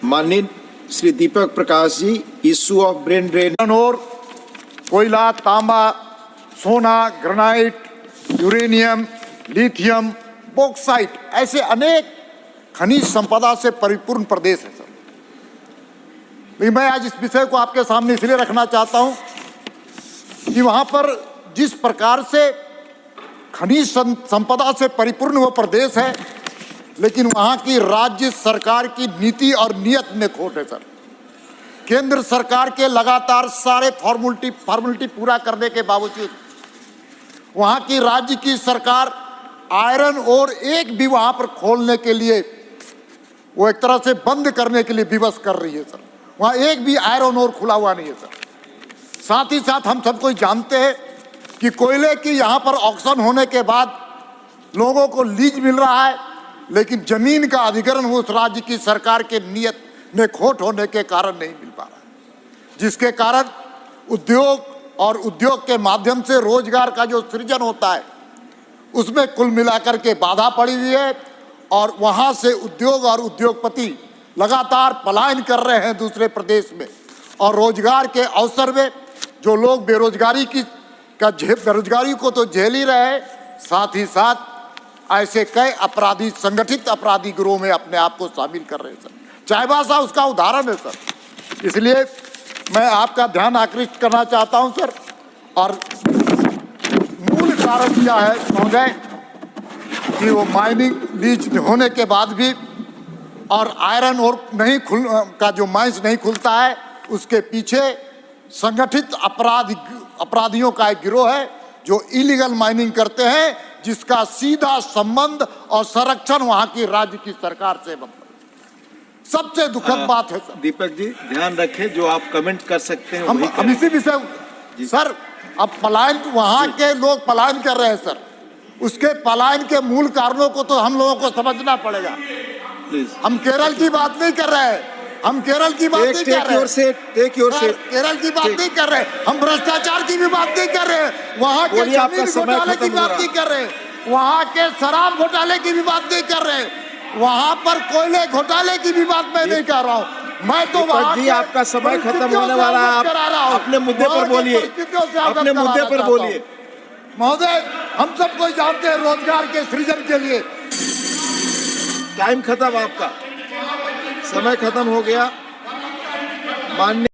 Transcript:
माननीय Shri Deepak Prakash ji, issue of brain drain और कोयला, तांबा, सोना, ग्रेनाइट, यूरेनियम, लिथियम, बॉक्साइट, ऐसे अनेक खनिज संपदा से परिपूर्ण प्रदेश है सर। लेकिन मैं आज इस विषय को आपके सामने इसलिए रखना चाहता हूं कि वहां पर जिस प्रकार से खनिज संपदा से परिपूर्ण वो प्रदेश है, लेकिन वहां की राज्य सरकार की नीति और नियत में खोट है सर। केंद्र सरकार के लगातार सारे फॉर्मेलिटी पूरा करने के बावजूद वहां की राज्य की सरकार आयरन ओर एक भी वहां पर खोलने के लिए, वो एक तरह से बंद करने के लिए विवश कर रही है सर। वहां एक भी आयरन ओर खुला हुआ नहीं है सर। साथ ही साथ हम सबको जानते हैं कि कोयले की यहां पर ऑक्शन होने के बाद लोगों को लीज मिल रहा है, लेकिन जमीन का अधिग्रहण उस राज्य की सरकार के नियत में खोट होने के कारण नहीं मिल पा रहा है, जिसके कारण उद्योग और उद्योग के माध्यम से रोजगार का जो सृजन होता है उसमें कुल मिलाकर के बाधा पड़ी हुई है। और वहां से उद्योग और उद्योगपति लगातार पलायन कर रहे हैं दूसरे प्रदेश में, और रोजगार के अवसर में जो लोग बेरोजगारी को तो झेल ही रहे हैं, साथ ही साथ ऐसे कई अपराधी, संगठित अपराधी गिरोह में अपने आप को शामिल कर रहे हैं सर। चाईबासा उसका उदाहरण है सर। इसलिए मैं आपका ध्यान आकृष्ट करना चाहता हूं सर। और मूल कारण क्या है महोदय कि वो माइनिंग लीज होने के बाद भी और आयरन और का जो माइंस नहीं खुलता है, उसके पीछे संगठित अपराधियों का एक गिरोह है जो इलीगल माइनिंग करते हैं, जिसका सीधा संबंध और संरक्षण वहां की राज्य की सरकार से बनता है। सबसे दुखद बात है सर। दीपक जी ध्यान रखें, जो आप कमेंट कर सकते हैं हम इसी विषय सर। अब पलायन, वहां के लोग पलायन कर रहे हैं सर। उसके पलायन के मूल कारणों को तो हम लोगों को समझना पड़ेगा। हम केरल की बात नहीं कर रहे हैं, हम केरल की बात नहीं कर रहे, केरल की बात नहीं कर रहे, हम भ्रष्टाचार की भी बात नहीं कर रहे, वहाँ के जमीन घोटाले की बात नहीं कर रहे, वहाँ के शराब घोटाले की भी बात नहीं कर रहे, वहाँ पर कोयले घोटाले की भी बात मैं नहीं कर रहा हूँ। मैं तो वहाँ जी आपका समय खत्म होने वाला है, आप अपने मुद्दे पर बोलिए, अपने मुद्दे पर बोलिए महोदय। हम सबको जानते हैं रोजगार के सृजन के लिए। टाइम खत्म, आपका समय खत्म हो गया। माननीय